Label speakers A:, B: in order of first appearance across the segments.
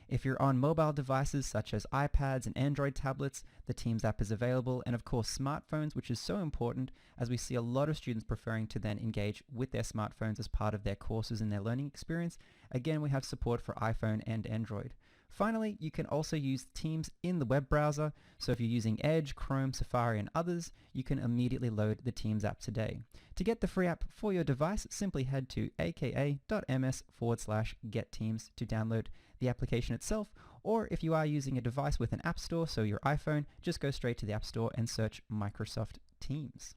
A: If you're on mobile devices such as iPads and Android tablets, the Teams app is available, and of course smartphones, which is so important as we see a lot of students preferring to then engage with their smartphones as part of their courses and their learning experience. Again, we have support for iPhone and Android. Finally, you can also use Teams in the web browser, so if you're using Edge, Chrome, Safari, and others, you can immediately load the Teams app today. To get the free app for your device, simply head to aka.ms/getteams to download the application itself, or if you are using a device with an app store, so your iPhone, just go straight to the app store and search Microsoft Teams.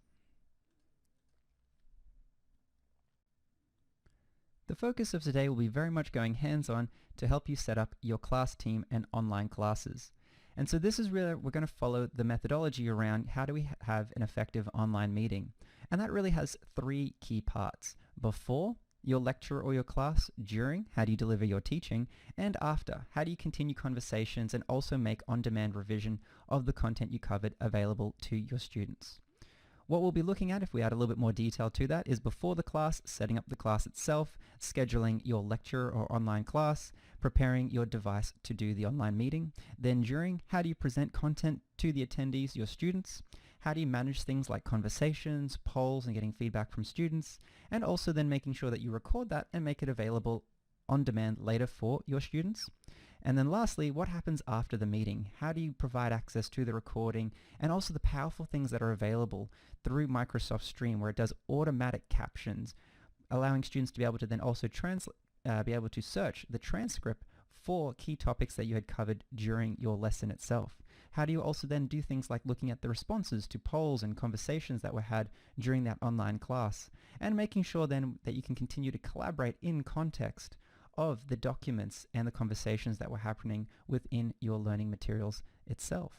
A: The focus of today will be very much going hands-on to help you set up your class team and online classes. And so this is really, we're going to follow the methodology around how do we have an effective online meeting. And that really has three key parts: before your lecture or your class, during, how do you deliver your teaching, and after, how do you continue conversations and also make on-demand revision of the content you covered available to your students. What we'll be looking at, if we add a little bit more detail to that, is before the class, setting up the class itself, scheduling your lecture or online class, preparing your device to do the online meeting. Then during, how do you present content to the attendees, your students? How do you manage things like conversations, polls, and getting feedback from students? And also then making sure that you record that and make it available on demand later for your students. And then lastly, what happens after the meeting? How do you provide access to the recording and also the powerful things that are available through Microsoft Stream, where it does automatic captions, allowing students to be able to then also be able to search the transcript for key topics that you had covered during your lesson itself. How do you also then do things like looking at the responses to polls and conversations that were had during that online class, and making sure then that you can continue to collaborate in context of the documents and the conversations that were happening within your learning materials itself.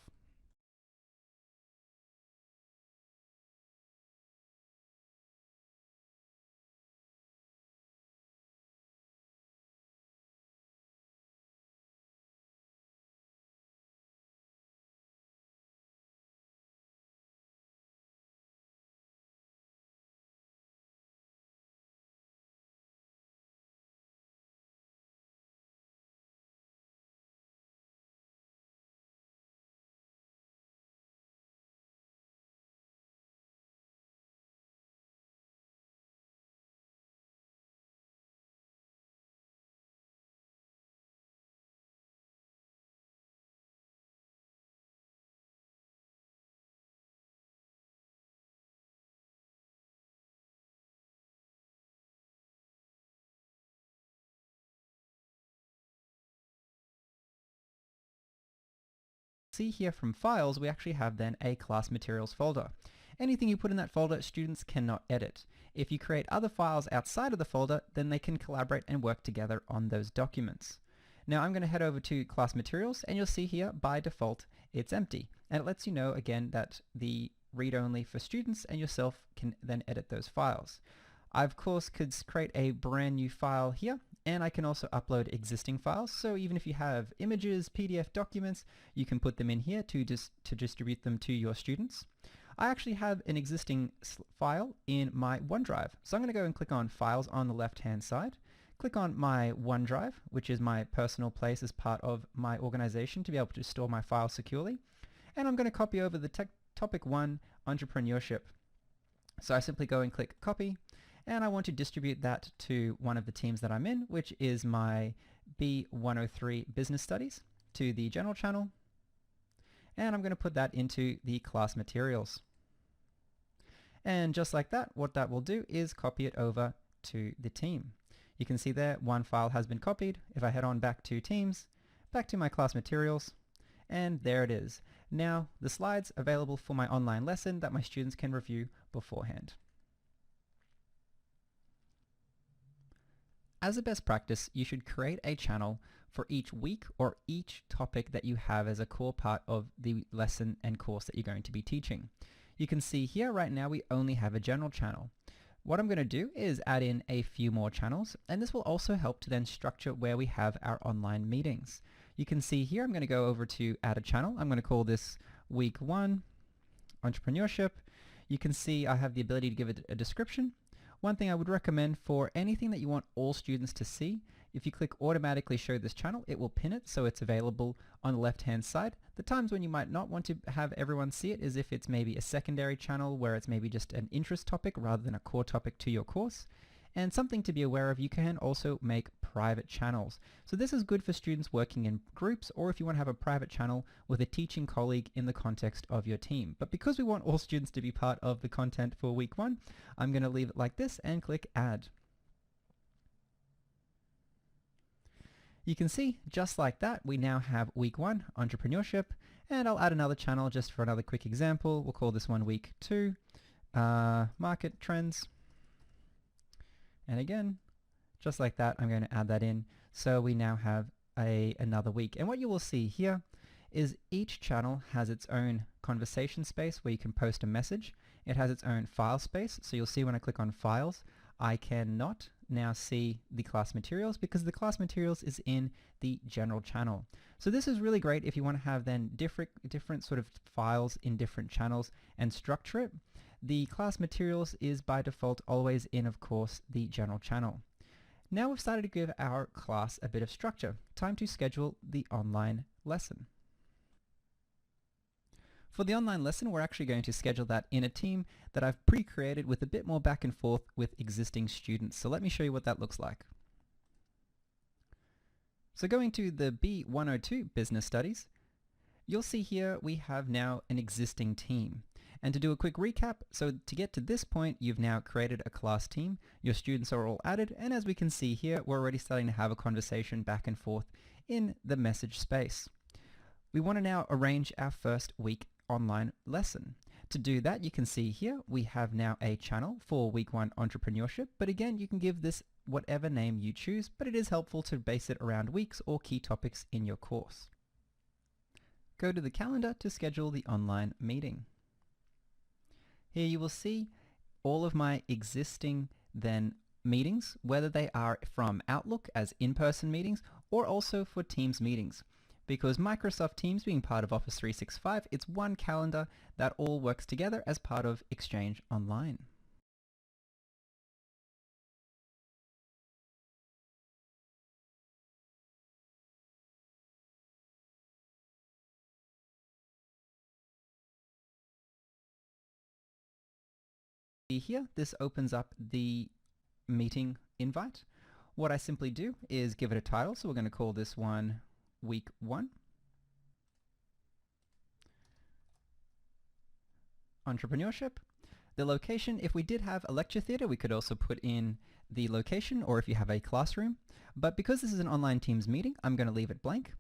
A: See here from files, we actually have then a class materials folder. Anything you put in that folder, students cannot edit. If you create other files outside of the folder, then they can collaborate and work together on those documents. Now I'm going to head over to class materials, and you'll see here by default it's empty, and it lets you know again that the read-only for students and yourself can then edit those files. I of course could create a brand new file here, and I can also upload existing files. So even if you have images, PDF documents, you can put them in here to distribute them to your students. I actually have an existing file in my OneDrive. So I'm going to go and click on Files on the left-hand side. Click on my OneDrive, which is my personal place as part of my organization to be able to store my files securely. And I'm going to copy over the topic 1, entrepreneurship. So I simply go and click copy, and I want to distribute that to one of the teams that I'm in, which is my B103 Business Studies, to the general channel, and I'm going to put that into the class materials. And just like that, what that will do is copy it over to the team. You can see there one file has been copied. If I head on back to Teams, back to my class materials, and there it is. Now the slides available for my online lesson that my students can review beforehand. As a best practice, you should create a channel for each week or each topic that you have as a core part of the lesson and course that you're going to be teaching. You can see here right now we only have a general channel. What I'm going to do is add in a few more channels, and this will also help to then structure where we have our online meetings. You can see here I'm going to go over to add a channel. I'm going to call this Week 1 Entrepreneurship. You can see I have the ability to give it a description. One thing I would recommend for anything that you want all students to see, If you click automatically show this channel, it will pin it so it's available on the left hand side. The times when you might not want to have everyone see it is if it's maybe a secondary channel where it's maybe just an interest topic rather than a core topic to your course. And something to be aware of, you can also make private channels. So this is good for students working in groups, or if you want to have a private channel with a teaching colleague in the context of your team. But because we want all students to be part of the content for week 1, I'm going to leave it like this and click add. You can see, just like that, we now have week 1, entrepreneurship, and I'll add another channel just for another quick example. We'll call this one week 2, market trends. And again, just like that, I'm going to add that in. So we now have another week. And what you will see here is each channel has its own conversation space where you can post a message. It has its own file space. So you'll see when I click on files, I cannot now see the class materials because the class materials is in the general channel. So this is really great if you want to have then different sort of files in different channels and structure it. The class materials is by default always in, of course, the general channel. Now we've started to give our class a bit of structure. Time to schedule the online lesson. For the online lesson, we're actually going to schedule that in a team that I've pre-created with a bit more back and forth with existing students. So let me show you what that looks like. So going to the B102 Business Studies, you'll see here we have now an existing team. And to do a quick recap, so to get to this point, you've now created a class team, your students are all added, and as we can see here, we're already starting to have a conversation back and forth in the message space. We want to now arrange our first week online lesson. To do that, you can see here, we have now a channel for week 1 entrepreneurship, but again, you can give this whatever name you choose, but it is helpful to base it around weeks or key topics in your course. Go to the calendar to schedule the online meeting. Here you will see all of my existing then meetings, whether they are from Outlook as in-person meetings or also for Teams meetings. Because Microsoft Teams being part of Office 365, it's one calendar that all works together as part of Exchange Online. Here, this opens up the meeting invite. What I simply do is give it a title, so we're going to call this one Week 1. Entrepreneurship. The location, if we did have a lecture theatre, we could also put in the location, or if you have a classroom. But because this is an online Teams meeting, I'm going to leave it blank.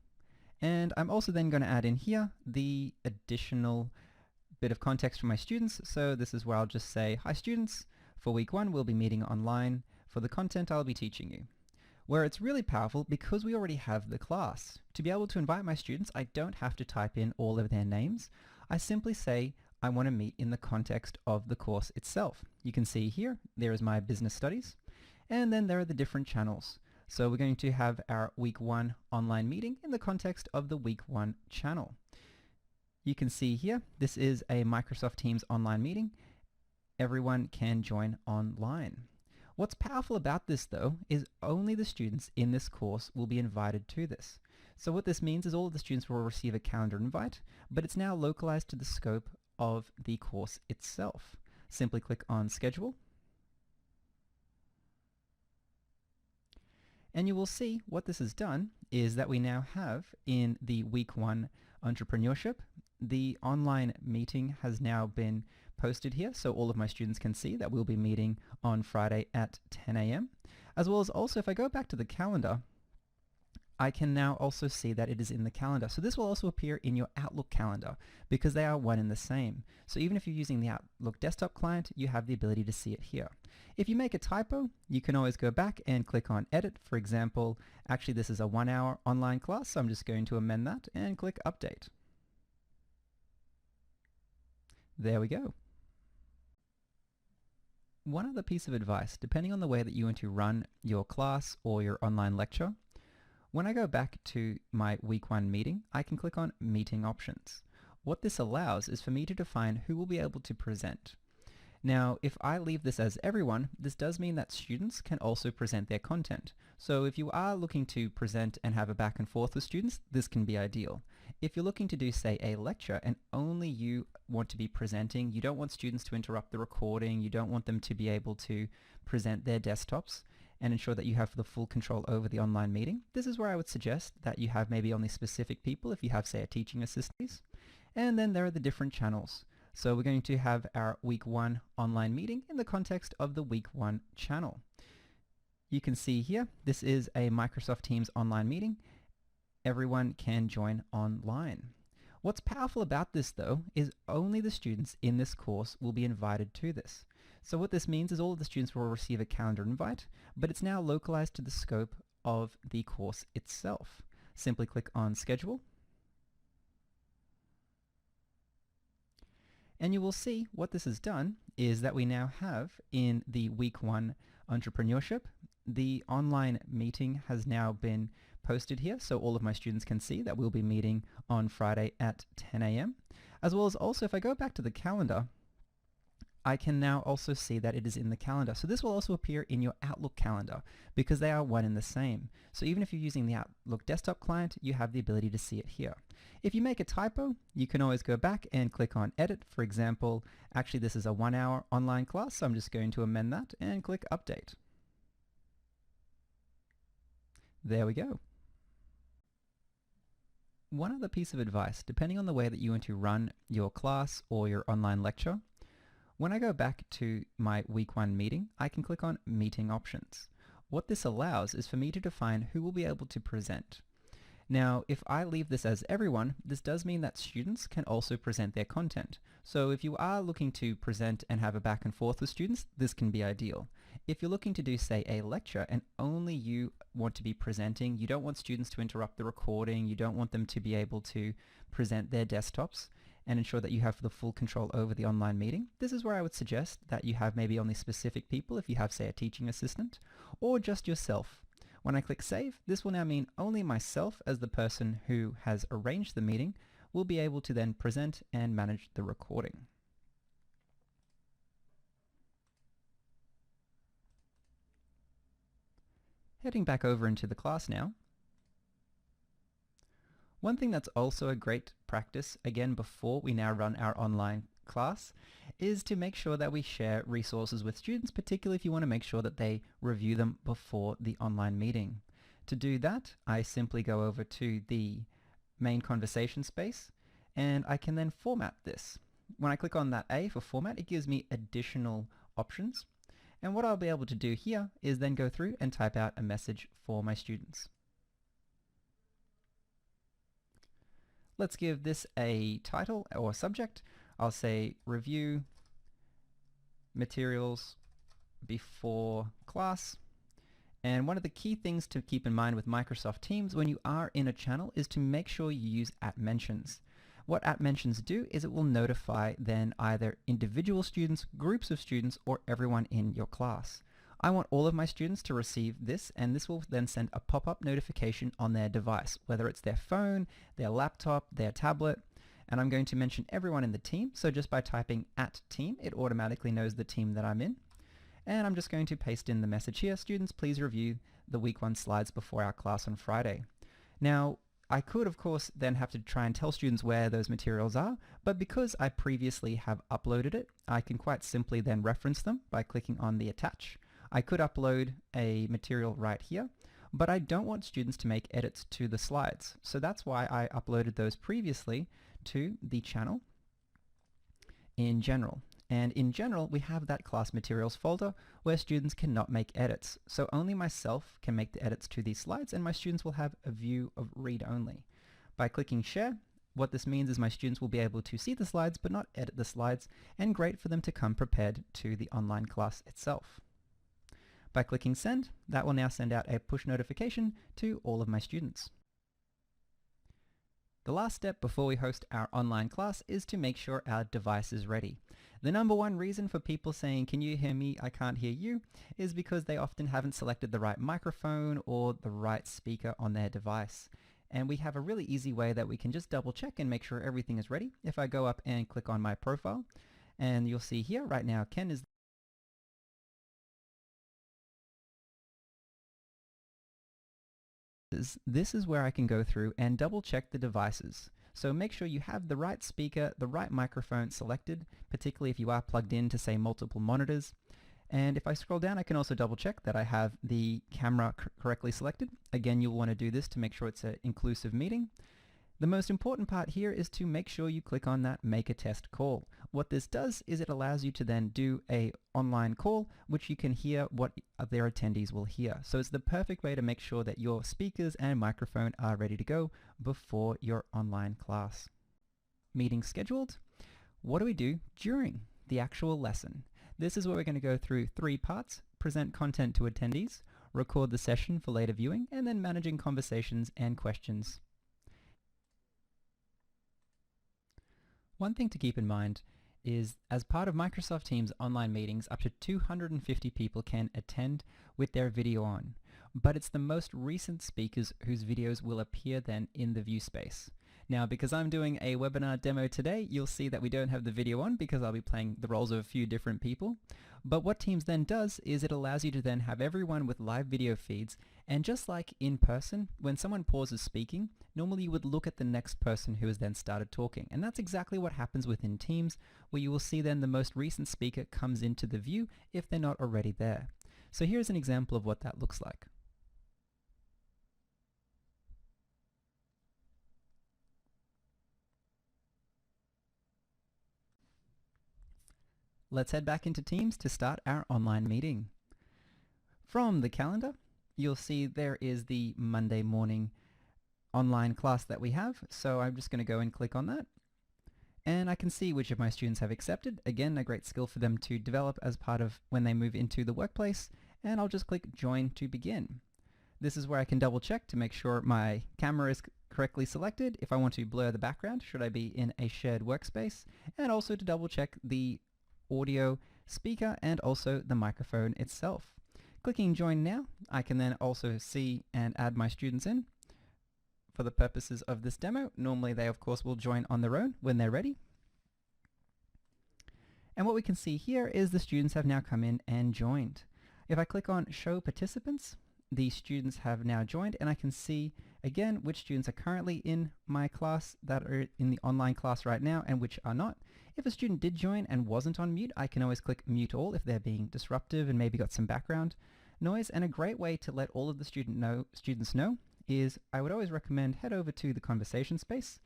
A: And I'm also then going to add in here the additional bit of context for my students. So this is where I'll just say, hi students, for week 1 we'll be meeting online for the content I'll be teaching you. Where it's really powerful because we already have the class. To be able to invite my students, I don't have to type in all of their names. I simply say I want to meet in the context of the course itself. You can see here, there is my business studies, and then there are the different channels. So we're going to have our week 1 online meeting in the context of the week 1 channel. You can see here, this is a Microsoft Teams online meeting. Everyone can join online. What's powerful about this though is only the students in this course will be invited to this. So what this means is all of the students will receive a calendar invite, but it's now localized to the scope of the course itself. Simply click on schedule. And you will see what this has done is that we now have in the week 1 entrepreneurship, the online meeting has now been posted here, so all of my students can see that we'll be meeting on Friday at 10 a.m. As well as also if I go back to the calendar, I can now also see that it is in the calendar. So this will also appear in your Outlook calendar because they are one and the same. So even if you're using the Outlook desktop client, you have the ability to see it here. If you make a typo, you can always go back and click on edit. For example, actually this is a 1-hour online class, so I'm just going to amend that and click update. There we go. One other piece of advice, depending on the way that you want to run your class or your online lecture, when I go back to my week 1 meeting, I can click on meeting options. What this allows is for me to define who will be able to present. Now, if I leave this as everyone, this does mean that students can also present their content. So if you are looking to present and have a back and forth with students, this can be ideal. If you're looking to do, say, a lecture and only you want to be presenting, you don't want students to interrupt the recording, you don't want them to be able to present their desktops and ensure that you have the full control over the online meeting, this is where I would suggest that you have maybe only specific people if you have, say, a teaching assistant. And then there are the different channels. So we're going to have our week 1 online meeting in the context of the week 1 channel. You can see here, this is a Microsoft Teams online meeting. Everyone can join online. What's powerful about this though is only the students in this course will be invited to this. So what this means is all of the students will receive a calendar invite, but it's now localized to the scope of the course itself. Simply click on schedule. And you will see what this has done is that we now have in the week 1 entrepreneurship, the online meeting has now been posted here. So all of my students can see that we'll be meeting on Friday at 10 a.m. As well as also if I go back to the calendar, I can now also see that it is in the calendar. So this will also appear in your Outlook calendar because they are one and the same. So even if you're using the Outlook desktop client, you have the ability to see it here. If you make a typo, you can always go back and click on edit. For example, actually this is a 1-hour online class, so I'm just going to amend that and click update. There we go. One other piece of advice, depending on the way that you want to run your class or your online lecture, when I go back to my week 1 meeting, I can click on meeting options. What this allows is for me to define who will be able to present. Now, if I leave this as everyone, this does mean that students can also present their content. So if you are looking to present and have a back and forth with students, this can be ideal. If you're looking to do, say, a lecture and only you want to be presenting, you don't want students to interrupt the recording, you don't want them to be able to present their desktops and ensure that you have the full control over the online meeting, this is where I would suggest that you have maybe only specific people if you have, say, a teaching assistant, or just yourself. When I click save, this will now mean only myself as the person who has arranged the meeting will be able to then present and manage the recording. Heading back over into the class now. One thing that's also a great practice, again before we now run our online class, is to make sure that we share resources with students, particularly if you want to make sure that they review them before the online meeting. To do that, I simply go over to the main conversation space and I can then format this. When I click on that A for format, it gives me additional options. And what I'll be able to do here is then go through and type out a message for my students. Let's give this a title or subject. I'll say review materials before class. And one of the key things to keep in mind with Microsoft Teams when you are in a channel is to make sure you use @mentions. What @mentions do is it will notify then either individual students, groups of students, or everyone in your class. I want all of my students to receive this, and this will then send a pop-up notification on their device, whether it's their phone, their laptop, their tablet, and I'm going to mention everyone in the team. So just by typing @team, it automatically knows the team that I'm in. And I'm just going to paste in the message here, students, please review the week 1 slides before our class on Friday. Now, I could, of course, then have to try and tell students where those materials are, but because I previously have uploaded it, I can quite simply then reference them by clicking on the attach. I could upload a material right here, but I don't want students to make edits to the slides. So that's why I uploaded those previously to the channel in general. And in general, we have that class materials folder where students cannot make edits. So only myself can make the edits to these slides, and my students will have a view of read only. By clicking share, what this means is my students will be able to see the slides but not edit the slides, and great for them to come prepared to the online class itself. By clicking send, that will now send out a push notification to all of my students. The last step before we host our online class is to make sure our device is ready. The number one reason for people saying, can you hear me, I can't hear you, is because they often haven't selected the right microphone or the right speaker on their device. And we have a really easy way that we can just double check and make sure everything is ready. If I go up and click on my profile, And you'll see here right now, Ken is this is where I can go through and double check the devices. So make sure you have the right speaker, the right microphone selected, particularly if you are plugged in to say multiple monitors. And if I scroll down, I can also double check that I have the camera correctly selected. Again, you'll want to do this to make sure it's an inclusive meeting. The most important part here is to make sure you click on that make a test call. What this does is it allows you to then do a online call which you can hear what their attendees will hear. So it's the perfect way to make sure that your speakers and microphone are ready to go before your online class. Meeting scheduled. What do we do during the actual lesson? This is where we're going to go through 3 parts: present content to attendees, record the session for later viewing, and then managing conversations and questions. One thing to keep in mind is as part of Microsoft Teams online meetings, up to 250 people can attend with their video on, but it's the most recent speakers whose videos will appear then in the view space. Now, because I'm doing a webinar demo today, you'll see that we don't have the video on because I'll be playing the roles of a few different people. But what Teams then does is it allows you to then have everyone with live video feeds, and just like in person, when someone pauses speaking, normally you would look at the next person who has then started talking. And that's exactly what happens within Teams, where you will see then the most recent speaker comes into the view if they're not already there. So here's an example of what that looks like. Let's head back into Teams to start our online meeting. From the calendar, you'll see there is the Monday morning online class that we have. So I'm just going to go and click on that. And I can see which of my students have accepted. Again, a great skill for them to develop as part of when they move into the workplace. And I'll just click Join to begin. This is where I can double check to make sure my camera is correctly selected. If I want to blur the background, should I be in a shared workspace? And also to double check the audio, speaker, and also the microphone itself. Clicking Join Now, I can then also see and add my students in. For the purposes of this demo, normally they of course will join on their own when they're ready. And what we can see here is the students have now come in and joined. If I click on Show Participants, the students have now joined, and I can see again which students are currently in my class that are in the online class right now and which are not. If a student did join and wasn't on mute, I can always click Mute All if they're being disruptive and maybe got some background noise. And a great way to let all of the students know is I would always recommend head over to the conversation space,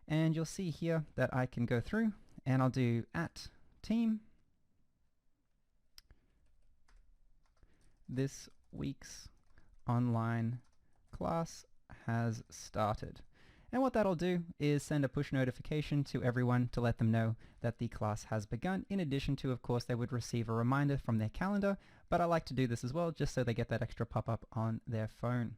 A: and you'll see here that I can go through and I'll do @team this week's online class has started. And what that'll do is send a push notification to everyone to let them know that the class has begun. In addition to, of course, they would receive a reminder from their calendar, but I like to do this as well just so they get that extra pop-up on their phone.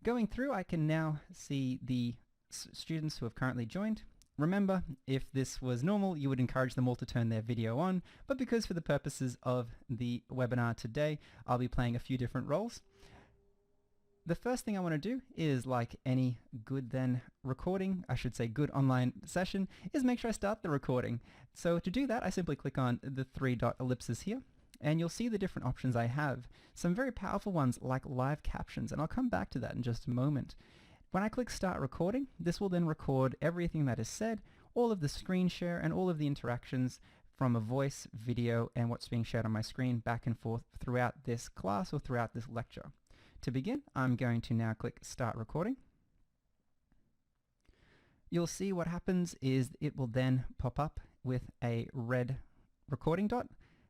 A: Going through, I can now see the students who have currently joined. Remember, if this was normal, you would encourage them all to turn their video on, but because for the purposes of the webinar today, I'll be playing a few different roles. The first thing I want to do is, like any good good online session, is make sure I start the recording. So to do that, I simply click on the 3-dot ellipses here, and you'll see the different options I have. Some very powerful ones like live captions, and I'll come back to that in just a moment. When I click Start Recording, this will then record everything that is said, all of the screen share, and all of the interactions from a voice, video, and what's being shared on my screen back and forth throughout this class or throughout this lecture. To begin, I'm going to now click Start Recording. You'll see what happens is it will then pop up with a red recording dot.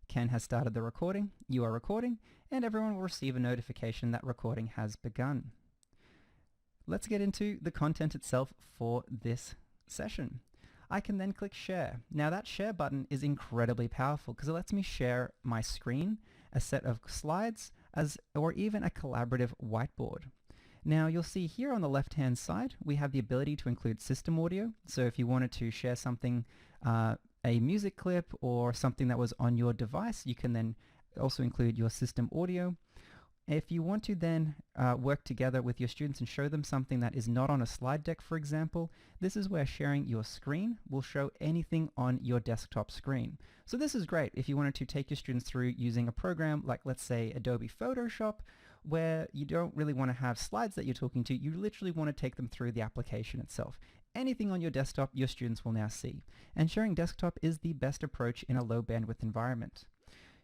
A: Ken has started the recording, you are recording, and everyone will receive a notification that recording has begun. Let's get into the content itself for this session. I can then click Share. Now that Share button is incredibly powerful because it lets me share my screen, a set of slides, or even a collaborative whiteboard. Now you'll see here on the left-hand side, we have the ability to include system audio. So if you wanted to share something, a music clip or something that was on your device, you can then also include your system audio. If you want to then work together with your students and show them something that is not on a slide deck, for example, this is where sharing your screen will show anything on your desktop screen. So this is great if you wanted to take your students through using a program like, let's say, Adobe Photoshop, where you don't really want to have slides that you're talking to. You literally want to take them through the application itself. Anything on your desktop, your students will now see. And sharing desktop is the best approach in a low bandwidth environment.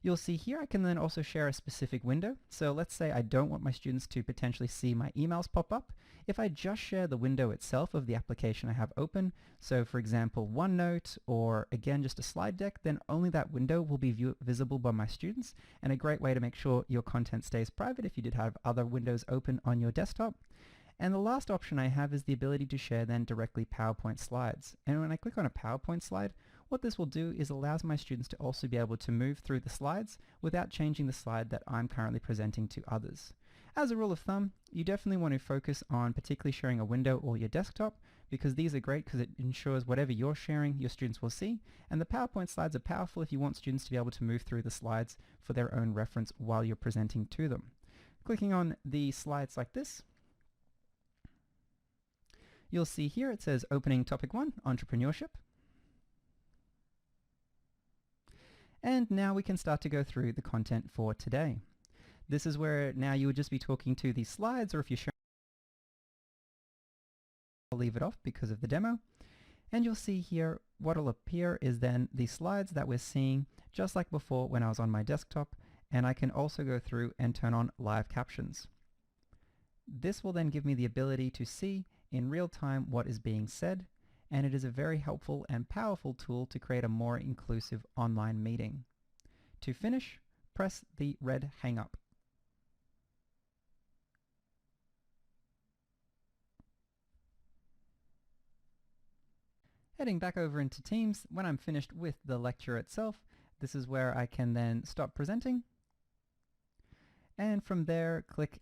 A: You'll see here I can then also share a specific window. So let's say I don't want my students to potentially see my emails pop up. If I just share the window itself of the application I have open, so for example OneNote or again just a slide deck, then only that window will be visible by my students, and a great way to make sure your content stays private if you did have other windows open on your desktop. And the last option I have is the ability to share then directly PowerPoint slides. And when I click on a PowerPoint slide, what this will do is allows my students to also be able to move through the slides without changing the slide that I'm currently presenting to others. As a rule of thumb, you definitely want to focus on particularly sharing a window or your desktop, because these are great because it ensures whatever you're sharing, your students will see. And the PowerPoint slides are powerful if you want students to be able to move through the slides for their own reference while you're presenting to them. Clicking on the slides like this, you'll see here it says opening topic 1, entrepreneurship. And now we can start to go through the content for today. This is where now you would just be talking to these slides, or if you're sharing, I'll leave it off because of the demo. And you'll see here what will appear is then the slides that we're seeing just like before when I was on my desktop, and I can also go through and turn on live captions. This will then give me the ability to see in real time what is being said, and it is a very helpful and powerful tool to create a more inclusive online meeting. To finish, press the red hang up. Heading back over into Teams, when I'm finished with the lecture itself, this is where I can then stop presenting, and from there click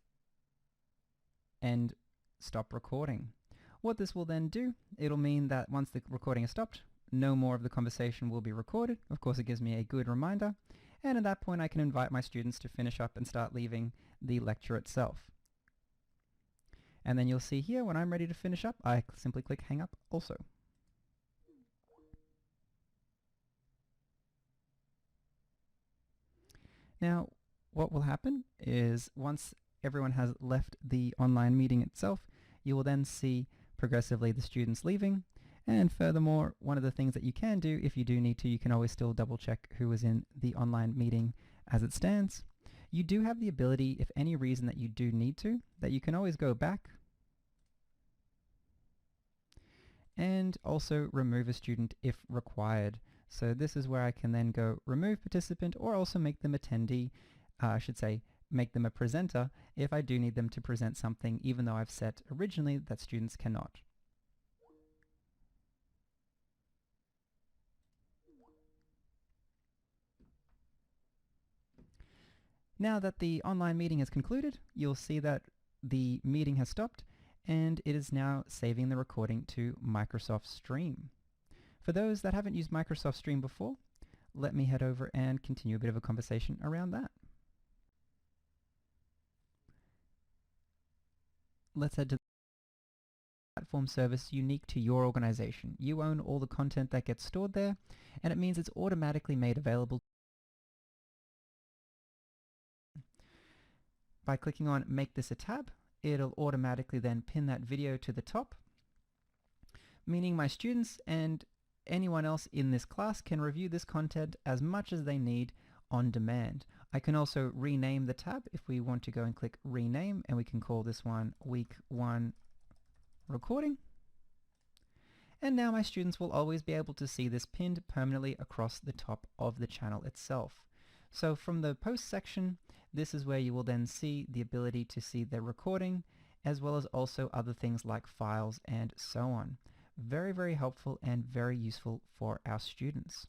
A: and stop recording. What this will then do, it'll mean that once the recording is stopped, no more of the conversation will be recorded. Of course, it gives me a good reminder, and at that point I can invite my students to finish up and start leaving the lecture itself. And then you'll see here when I'm ready to finish up, I simply click hang up also. Now, what will happen is once everyone has left the online meeting itself, you will then see progressively the students leaving. And furthermore, one of the things that you can do if you do need to, you can always still double check who was in the online meeting as it stands. You do have the ability, if any reason that you do need to, that you can always go back and also remove a student if required. So this is where I can then go remove participant, or also make them attendee, I should say make them a presenter if I do need them to present something, even though I've set originally that students cannot. Now that the online meeting has concluded, you'll see that the meeting has stopped, and it is now saving the recording to Microsoft Stream. For those that haven't used Microsoft Stream before, let me head over and continue a bit of a conversation around that. Let's head to the platform service unique to your organization. You own all the content that gets stored there, and it means it's automatically made available. By clicking on Make This a Tab, it'll automatically then pin that video to the top, meaning my students and anyone else in this class can review this content as much as they need on demand. I can also rename the tab if we want to go and click rename, and we can call this one Week 1 Recording. And now my students will always be able to see this pinned permanently across the top of the channel itself. So from the post section, this is where you will then see the ability to see the recording, as well as also other things like files and so on. Very, very helpful and very useful for our students.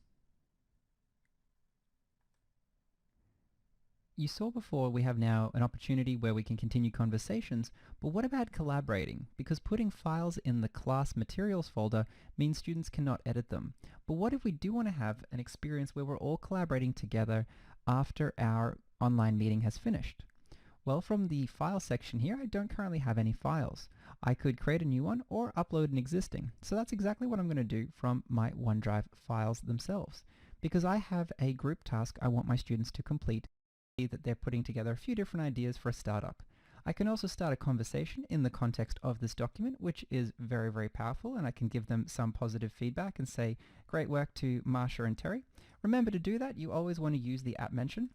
A: You saw before we have now an opportunity where we can continue conversations, but what about collaborating? Because putting files in the class materials folder means students cannot edit them. But what if we do want to have an experience where we're all collaborating together after our online meeting has finished? Well, from the file section here, I don't currently have any files. I could create a new one or upload an existing. So that's exactly what I'm going to do from my OneDrive files themselves. Because I have a group task I want my students to complete, that they're putting together a few different ideas for a startup. I can also start a conversation in the context of this document, which is very, very powerful, and I can give them some positive feedback and say, great work to Marsha and Terry. Remember to do that, you always want to use the app mention.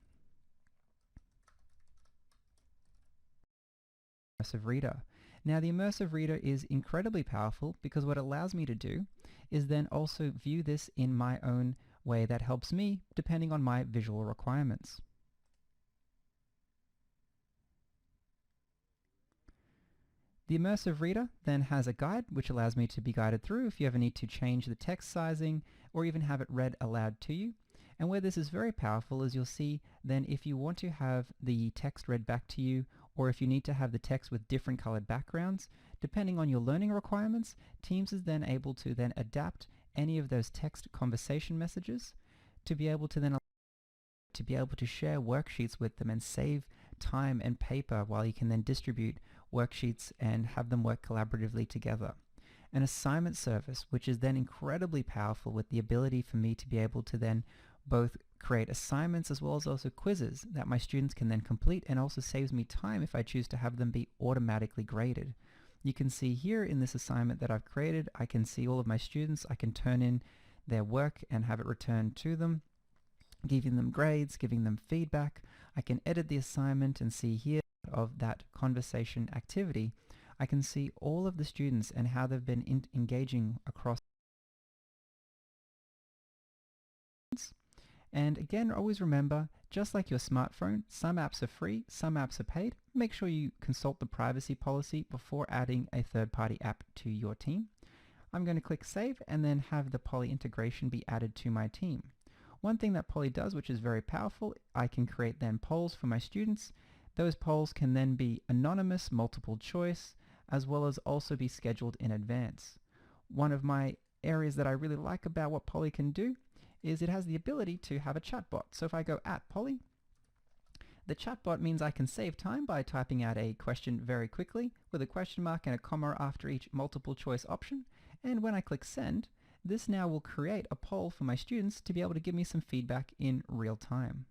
A: Immersive Reader. Now the Immersive Reader is incredibly powerful because what it allows me to do is then also view this in my own way that helps me depending on my visual requirements. The Immersive Reader then has a guide which allows me to be guided through if you ever need to change the text sizing or even have it read aloud to you. And where this is very powerful is you'll see then if you want to have the text read back to you, or if you need to have the text with different colored backgrounds, depending on your learning requirements, Teams is then able to then adapt any of those text conversation messages to be able to then share worksheets with them and save time and paper while you can then distribute worksheets and have them work collaboratively together. An assignment service, which is then incredibly powerful with the ability for me to be able to then both create assignments as well as also quizzes that my students can then complete, and also saves me time if I choose to have them be automatically graded. You can see here in this assignment that I've created, I can see all of my students, I can turn in their work and have it returned to them, giving them grades, giving them feedback. I can edit the assignment and see here of that conversation activity. I can see all of the students and how they've been engaging across. And again, always remember, just like your smartphone, some apps are free, some apps are paid. Make sure you consult the privacy policy before adding a third-party app to your team. I'm going to click Save and then have the Poly integration be added to my team. One thing that Poly does, which is very powerful, I can create then polls for my students. Those polls can then be anonymous, multiple choice, as well as also be scheduled in advance. One of my areas that I really like about what Poly can do is it has the ability to have a chatbot. So if I go at Poly, the chatbot means I can save time by typing out a question very quickly with a question mark and a comma after each multiple choice option. And when I click send, this now will create a poll for my students to be able to give me some feedback in real time.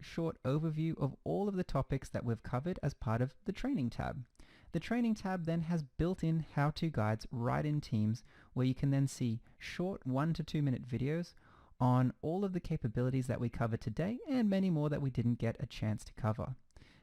A: Short overview of all of the topics that we've covered as part of the Training tab. The Training tab then has built-in how-to guides right in Teams where you can then see short 1 to 2 minute videos on all of the capabilities that we covered today and many more that we didn't get a chance to cover.